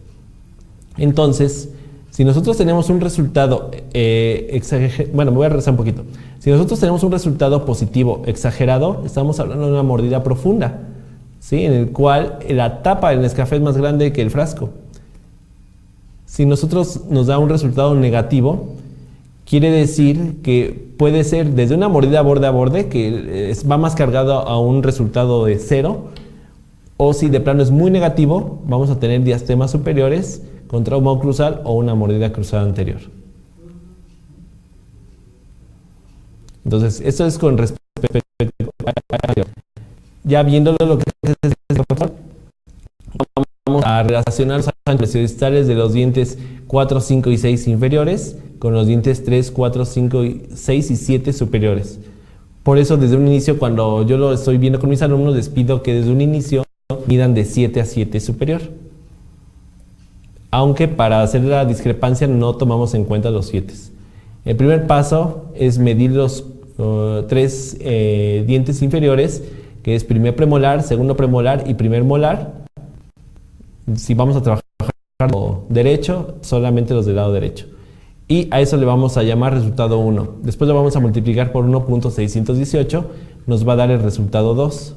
Entonces, si nosotros tenemos un resultado bueno, me voy a regresar un poquito. Si nosotros tenemos un resultado positivo exagerado, estamos hablando de una mordida profunda, ¿sí? En el cual la tapa del Nescafé es más grande que el frasco. Si nosotros nos da un resultado negativo, quiere decir que puede ser desde una mordida borde a borde, que va más cargado a un resultado de 0, o si de plano es muy negativo, vamos a tener diastemas superiores con trauma oclusal o una mordida cruzada anterior. Entonces, eso es con respecto a... Ya viéndolo lo que es vamos a relacionar los anchos mesiodistales de los dientes 4, 5 y 6 inferiores con los dientes 3, 4, 5, 6 y 7 superiores. Por eso, desde un inicio, cuando yo lo estoy viendo con mis alumnos, les pido que desde un inicio midan de 7 a 7 superior. Aunque para hacer la discrepancia no tomamos en cuenta los 7. El primer paso es medir los 3 dientes inferiores, que es primer premolar, segundo premolar y primer molar. Si vamos a trabajar derecho, solamente los del lado derecho. Y a eso le vamos a llamar resultado 1. Después lo vamos a multiplicar por 1.618, nos va a dar el resultado 2.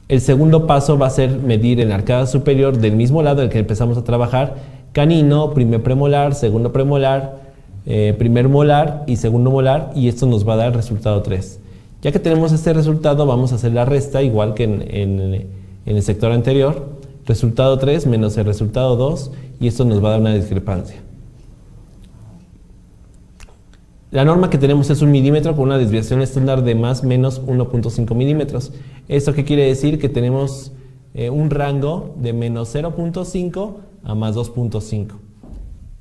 El segundo paso va a ser medir en la arcada superior del mismo lado del que empezamos a trabajar, canino, primer premolar, segundo premolar, primer molar y segundo molar, y esto nos va a dar el resultado 3. Ya que tenemos este resultado, vamos a hacer la resta igual que en el sector anterior, resultado 3 menos el resultado 2, y esto nos va a dar una discrepancia. La norma que tenemos es 1 milímetro con una desviación estándar de más o menos 1.5 milímetros. ¿Esto qué quiere decir? Que tenemos un rango de menos 0.5 a más 2.5.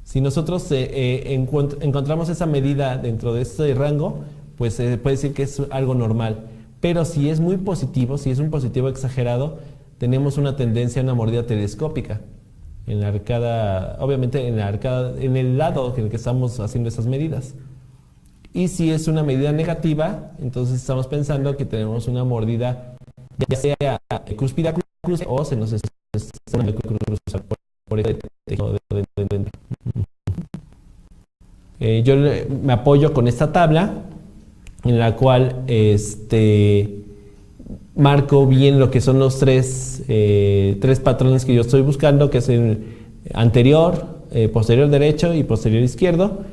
Si nosotros encontramos esa medida dentro de este rango, pues se puede decir que es algo normal. Pero si es muy positivo, si es un positivo exagerado, tenemos una tendencia a una mordida telescópica en la arcada, obviamente en la arcada, en el lado en el que estamos haciendo esas medidas. Y si es una medida negativa, entonces estamos pensando que tenemos una mordida ya sea cúspide a cúspide o se nos está por el tejido de dentro. Yo me apoyo con esta tabla en la cual marco bien lo que son los tres patrones que yo estoy buscando, que es el anterior, posterior derecho y posterior izquierdo,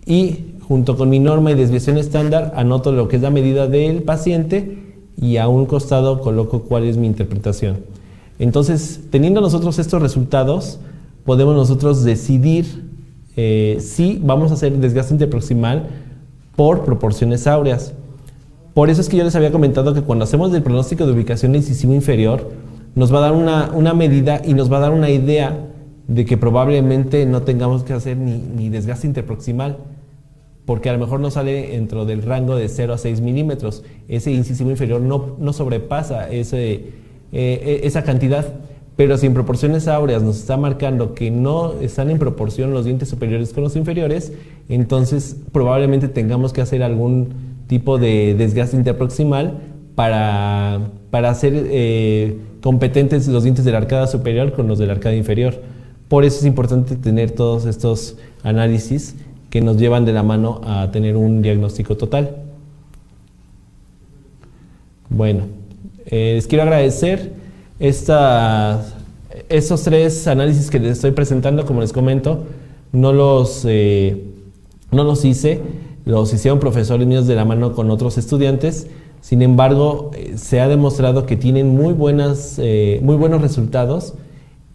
y junto con mi norma y desviación estándar, anoto lo que es la medida del paciente y a un costado coloco cuál es mi interpretación. Entonces, teniendo nosotros estos resultados, podemos nosotros decidir si vamos a hacer desgaste interproximal por proporciones áureas. Por eso es que yo les había comentado que cuando hacemos el pronóstico de ubicación del incisivo inferior, nos va a dar una medida y nos va a dar una idea de que probablemente no tengamos que hacer ni desgaste interproximal, porque a lo mejor no sale dentro del rango de 0 a 6 milímetros. Ese incisivo inferior no sobrepasa esa cantidad. Pero si en proporciones áureas nos está marcando que no están en proporción los dientes superiores con los inferiores, entonces probablemente tengamos que hacer algún tipo de desgaste interproximal para hacer competentes los dientes de la arcada superior con los de la arcada inferior. Por eso es importante tener todos estos análisis que nos llevan de la mano a tener un diagnóstico total. Bueno, les quiero agradecer estos 3 análisis que les estoy presentando. Como les comento, no los hice, los hicieron profesores míos de la mano con otros estudiantes. Sin embargo, se ha demostrado que tienen muy buenos resultados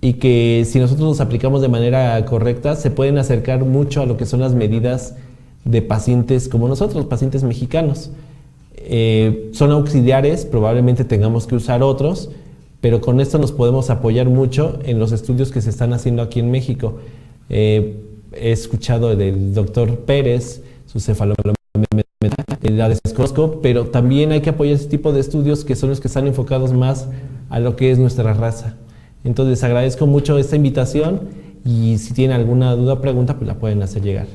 y que si nosotros los aplicamos de manera correcta, se pueden acercar mucho a lo que son las medidas de pacientes como nosotros, pacientes mexicanos. Son auxiliares, probablemente tengamos que usar otros, pero con esto nos podemos apoyar mucho en los estudios que se están haciendo aquí en México. He escuchado del doctor Pérez, su cefalometría, la desconozco, pero también hay que apoyar ese tipo de estudios que son los que están enfocados más a lo que es nuestra raza. Entonces agradezco mucho esta invitación y si tienen alguna duda o pregunta, pues la pueden hacer llegar.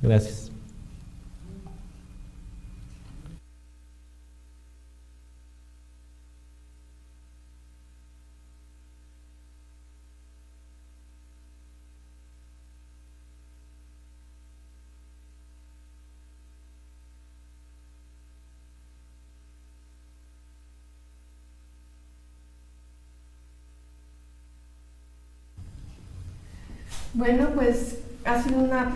Gracias. Bueno, pues ha sido una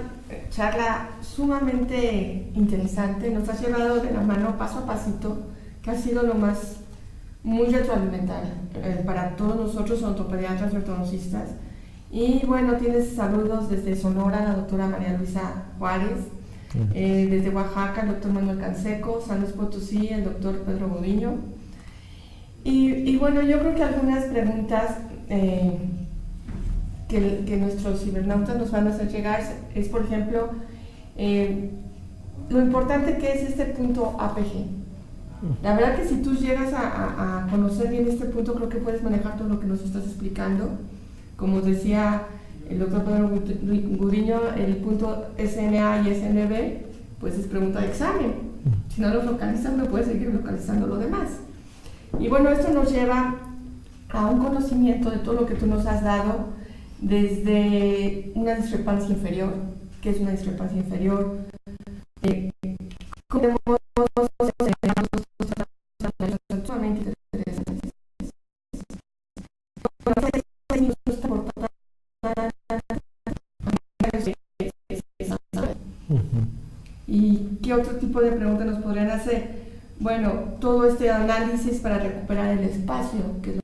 charla sumamente interesante. Nos has llevado de la mano paso a pasito, que ha sido lo más muy retroalimentario para todos nosotros odontopediatras y ortodoncistas. Y bueno, tienes saludos desde Sonora, la doctora María Luisa Juárez, desde Oaxaca, el doctor Manuel Canseco, San Luis Potosí, el doctor Pedro Gudiño. Y bueno, yo creo que algunas preguntas que nuestros cibernautas nos van a hacer llegar es, por ejemplo, lo importante que es este punto APG. La verdad que si tú llegas a conocer bien este punto, creo que puedes manejar todo lo que nos estás explicando. Como decía el doctor Pedro Gudiño, el punto SMA y SNB, pues es pregunta de examen. Si no los localizan, no puedes seguir localizando lo demás. Y bueno, esto nos lleva a un conocimiento de todo lo que tú nos has dado, desde una discrepancia inferior, que es una discrepancia inferior, cómo sumamente interesantes. ¿Y qué otro tipo de preguntas nos podrían hacer? Bueno, todo este análisis para recuperar el espacio, que es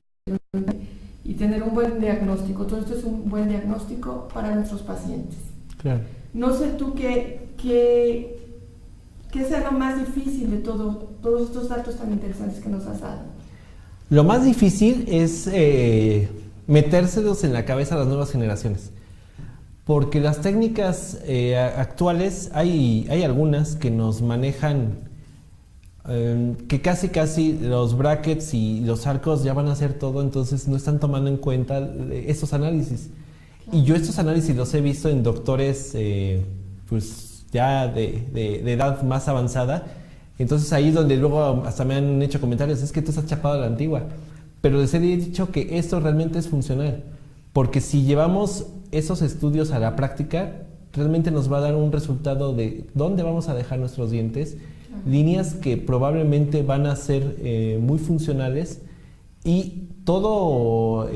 y tener un buen diagnóstico. Todo esto es un buen diagnóstico para nuestros pacientes. Claro. No sé tú qué sea lo más difícil de todos estos datos tan interesantes que nos has dado. Lo más difícil es metérselos en la cabeza a las nuevas generaciones. Porque las técnicas actuales, hay algunas que nos manejan que casi los brackets y los arcos ya van a hacer todo, entonces no están tomando en cuenta estos análisis. Claro. Y yo estos análisis los he visto en doctores pues ya de edad más avanzada, entonces ahí es donde luego hasta me han hecho comentarios, es que tú estás chapado a la antigua, pero les he dicho que esto realmente es funcional, porque si llevamos esos estudios a la práctica, realmente nos va a dar un resultado de dónde vamos a dejar nuestros dientes, líneas que probablemente van a ser muy funcionales, y todo,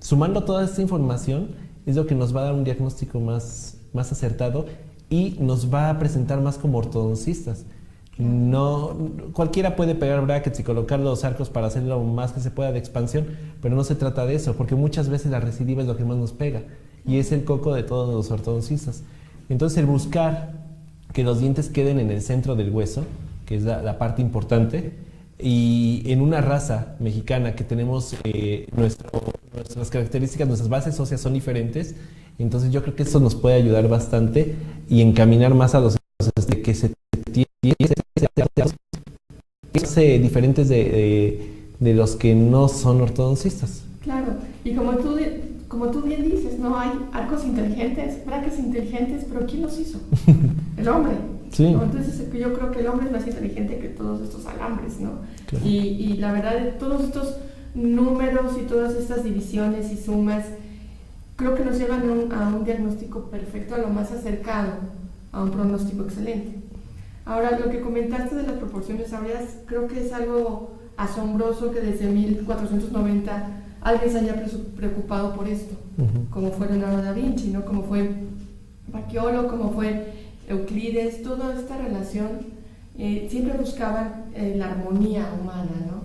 sumando toda esta información, es lo que nos va a dar un diagnóstico más acertado y nos va a presentar más como ortodoncistas. No, cualquiera puede pegar brackets y colocar los arcos para hacer lo más que se pueda de expansión, pero no se trata de eso, porque muchas veces la recidiva es lo que más nos pega y es el coco de todos los ortodoncistas. Entonces el buscar que los dientes queden en el centro del hueso, que es la parte importante, y en una raza mexicana que tenemos nuestras características, nuestras bases óseas son diferentes, entonces yo creo que eso nos puede ayudar bastante y encaminar más a los que se diferentes de los que no son ortodoncistas. Claro, y como tú bien dices, no hay arcos inteligentes, brackets inteligentes, pero ¿quién los hizo? El hombre. Sí. ¿No? Entonces yo creo que el hombre es más inteligente que todos estos alambres, ¿no? Claro. Y la verdad, todos estos números y todas estas divisiones y sumas, creo que nos llevan a un diagnóstico perfecto, a lo más acercado a un pronóstico excelente. Ahora, lo que comentaste de las proporciones áureas, creo que es algo asombroso que desde 1490 alguien se haya preocupado por esto, como fue Leonardo da Vinci, ¿no? Como fue Paciolo, como fue Euclides, toda esta relación, siempre buscaban la armonía humana, ¿no?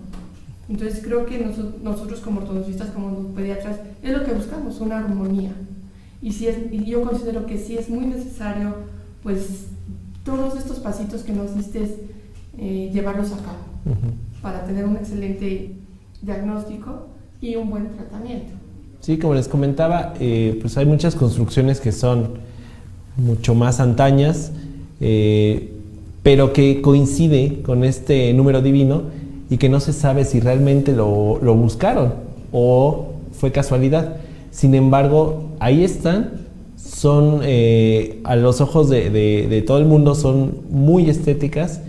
Entonces creo que nosotros como ortodoncistas, como pediatras, es lo que buscamos, una armonía. Y yo considero que sí es muy necesario, pues, todos estos pasitos que nos diste, llevarlos a cabo para tener un excelente diagnóstico y un buen tratamiento. Sí, como les comentaba, pues hay muchas construcciones que son mucho más antañas, pero que coincide con este número divino y que no se sabe si realmente lo buscaron o fue casualidad. Sin embargo, ahí están, son a los ojos de todo el mundo son muy estéticas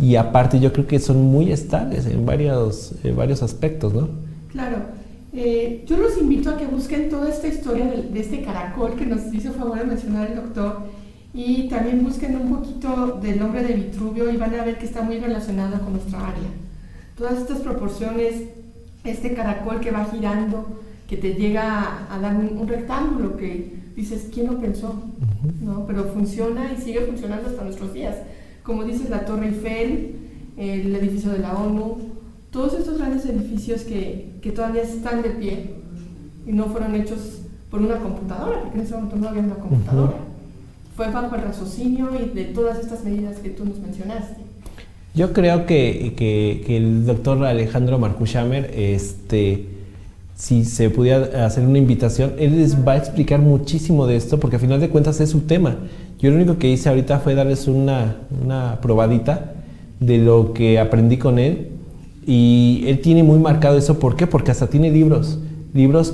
y aparte yo creo que son muy estables en varios aspectos, ¿no? Claro. Yo los invito a que busquen toda esta historia de este caracol que nos hizo favor de mencionar el doctor, y también busquen un poquito del hombre de Vitruvio y van a ver que está muy relacionado con nuestra área. Todas estas proporciones, este caracol que va girando, que te llega a dar un rectángulo que dices, ¿quién lo pensó? ¿No? Pero funciona y sigue funcionando hasta nuestros días. Como dices, la Torre Eiffel, el edificio de la ONU, todos estos grandes edificios que todavía están de pie y no fueron hechos por una computadora, porque en ese momento no había una computadora. Fue bajo el raciocinio y de todas estas medidas que tú nos mencionaste. Yo creo que el doctor Alejandro Marcushammer, si se pudiera hacer una invitación, él les va a explicar muchísimo de esto, porque al final de cuentas es su tema. Yo lo único que hice ahorita fue darles una probadita de lo que aprendí con él. Y él tiene muy marcado eso. ¿Por qué? Porque hasta tiene libros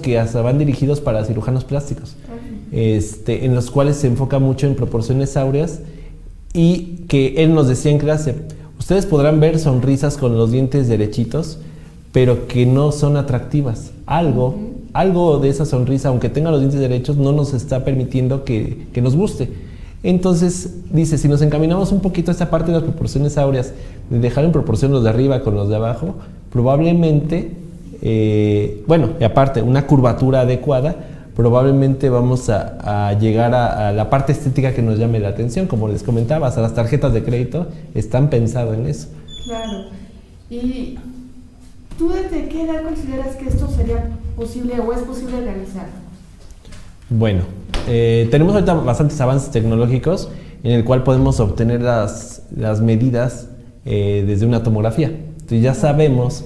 que hasta van dirigidos para cirujanos plásticos, en los cuales se enfoca mucho en proporciones áureas, y que él nos decía en clase, ustedes podrán ver sonrisas con los dientes derechitos, pero que no son atractivas. Algo de esa sonrisa, aunque tenga los dientes derechos, no nos está permitiendo que nos guste. Entonces, dice, si nos encaminamos un poquito a esta parte de las proporciones áureas, de dejar en proporción los de arriba con los de abajo, probablemente, y aparte, una curvatura adecuada, probablemente vamos a llegar a la parte estética que nos llame la atención. Como les comentaba, hasta las tarjetas de crédito están pensadas en eso. Claro. ¿Y tú desde qué edad consideras que esto sería posible o es posible realizar? Bueno, tenemos ahorita bastantes avances tecnológicos en el cual podemos obtener las medidas desde una tomografía. Entonces ya sabemos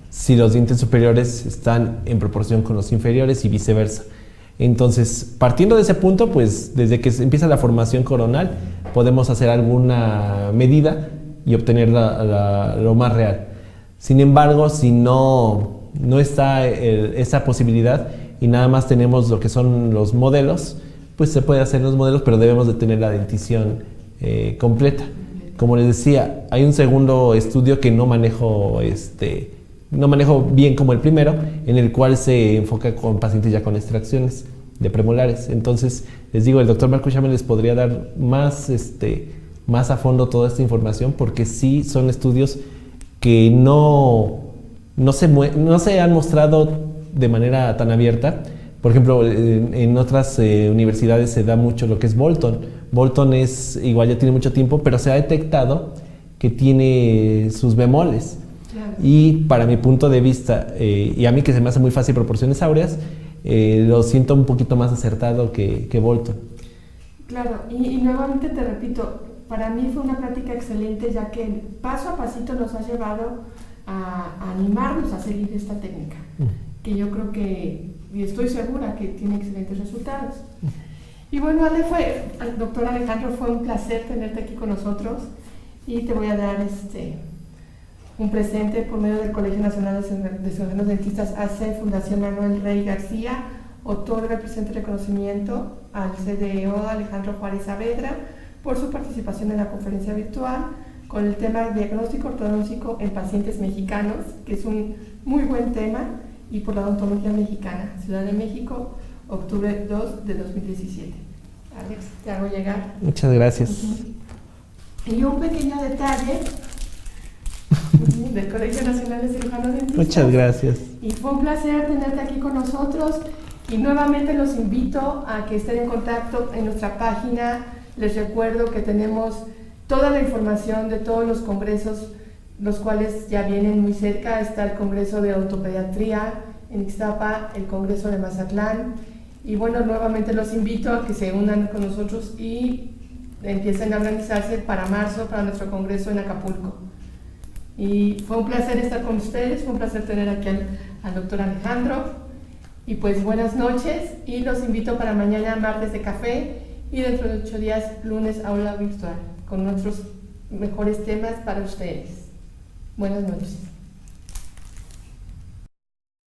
si los dientes superiores están en proporción con los inferiores y viceversa. Entonces, partiendo de ese punto, pues desde que empieza la formación coronal, podemos hacer alguna medida y obtener lo más real. Sin embargo, si no está esa posibilidad y nada más tenemos lo que son los modelos, pues se puede hacer los modelos, pero debemos de tener la dentición completa. Como les decía, hay un segundo estudio que no manejo bien como el primero, en el cual se enfoca con pacientes ya con extracciones de premolares. Entonces, les digo, el doctor Marcushammer les podría dar más a fondo toda esta información, porque sí son estudios que no se han mostrado de manera tan abierta. Por ejemplo, en otras universidades se da mucho lo que es Bolton. Bolton es igual, ya tiene mucho tiempo, pero se ha detectado que tiene sus bemoles. Claro. Y para mi punto de vista, y a mí que se me hace muy fácil proporciones áureas, lo siento un poquito más acertado que Bolton. Claro, y nuevamente te repito, para mí fue una plática excelente, ya que paso a pasito nos ha llevado a animarnos a seguir esta técnica, que yo creo que, y estoy segura que tiene excelentes resultados. Y bueno, doctor Alejandro, fue un placer tenerte aquí con nosotros, y te voy a dar un presente por medio del Colegio Nacional de Cirujanos Dentistas AC Fundación Manuel Rey García. Otorga el presente reconocimiento al CDO Alejandro Juárez Saavedra por su participación en la conferencia virtual con el tema diagnóstico ortodoncístico en pacientes mexicanos, que es un muy buen tema, y por la odontología mexicana, Ciudad de México, octubre 2 de 2017. Alex, te hago llegar. Muchas gracias. Y un pequeño detalle del Colegio Nacional de Cirujanos Dentistas. Muchas gracias. Y fue un placer tenerte aquí con nosotros. Y nuevamente los invito a que estén en contacto en nuestra página. Les recuerdo que tenemos toda la información de todos los congresos, los cuales ya vienen muy cerca. Está el Congreso de Ortopediatría en Ixtapa, el Congreso de Mazatlán. Y bueno, nuevamente los invito a que se unan con nosotros y empiecen a organizarse para marzo, para nuestro congreso en Acapulco. Y fue un placer estar con ustedes, fue un placer tener aquí al doctor Alejandro. Y pues buenas noches, y los invito para mañana martes de café, y dentro de 8 días lunes aula virtual con nuestros mejores temas para ustedes. Buenas noches.